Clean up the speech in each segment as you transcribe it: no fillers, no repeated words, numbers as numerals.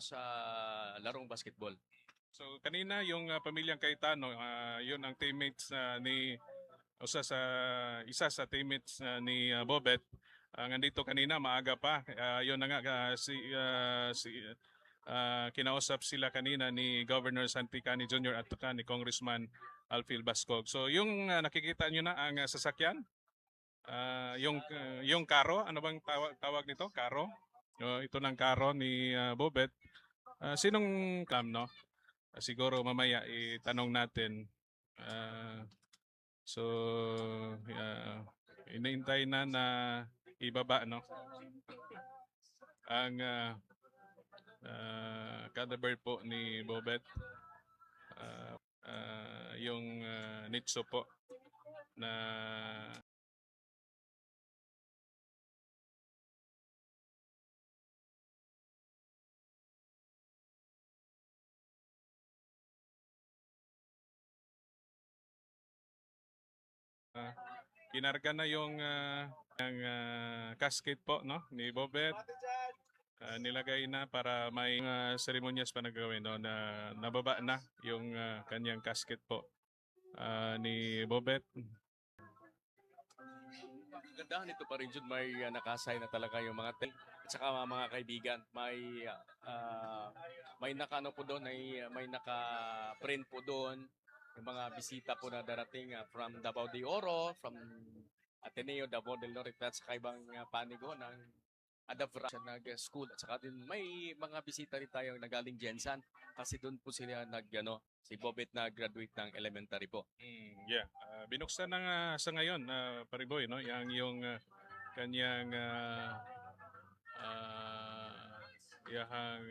sa larong basketball. So kanina yung pamilyang Cayetano, yun ang teammates ni isa sa teammates ni Bobet. Nandito kanina maaga pa. Yun na nga kinausap sila kanina ni Governor Santi Cani Jr. at ni Congressman Alfil Bascog. So yung nakikita nyo na ang sasakyan, yung karo, ano bang tawag nito? Karo. Ito ng karo ni Bobet. Sinong no? Siguro mamaya itanong natin. So, inaintay na ibaba no ang cadaver po ni Bobet. Yung nitso po na kinarga na yung casket po no ni Bobet. Nilagay na para may seremonyas pa nagagawin no, na nababa na yung kanyang casket po ni Bobet. Gandahan nito pa rin Jun, may nakasay na talaga yung mga at saka mga kaibigan, may nakano po doon, may naka-print po doon yung mga bisita po na darating from Davao de Oro, from Ateneo Davao del Norte at saka ibang panigo ng Adavra nag-school at saka din may mga bisita rin tayo nagaling Jensan kasi doon po sila si Bobet na graduate ng elementary po. Yeah, binuksan na nga sa ngayon Pariboy no yung kanyang yahang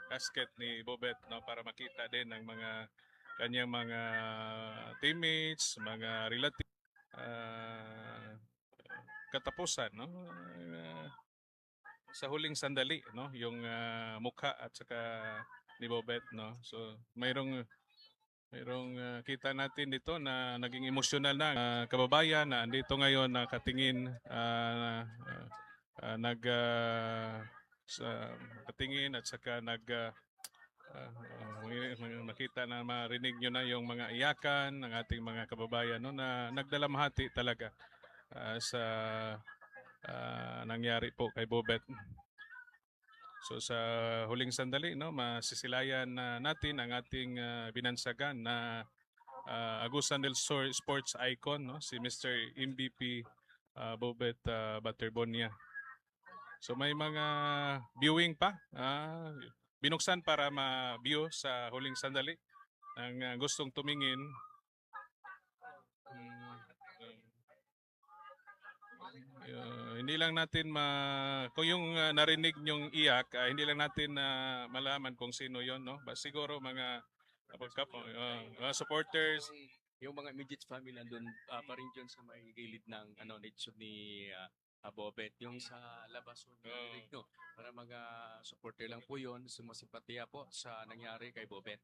casket ni Bobet no para makita din ng mga kanyang mga teammates, mga relatives, katapusan no sa huling sandali no yung mukha at saka ni Bobet no. So mayroong kita natin dito na naging emosyonal na kababayan na andito ngayon nakatingin katingin at saka makita na marinig nyo na yung mga iyakan ng ating mga kababayan no, na nagdalamhati talaga sa nangyari po kay Bobet. So sa huling sandali no masisilayan natin ang ating binansagan na Agusan del Sur sports icon no si Mr. MVP Bobet Baterbonia. So may mga viewing pa binuksan para ma-view sa huling sandali ang gustong tumingin. Hindi lang natin kung yung narinig nyong iyak, hindi lang natin malaman kung sino yon no? Ba siguro mga supporters, yung mga immediate family nandun pa rin dyan sa may gilid ng nicho ni Bobet, yung sa labas ng no, para mga supporter lang po yon, sumasipatiya po sa nangyari kay Bobet.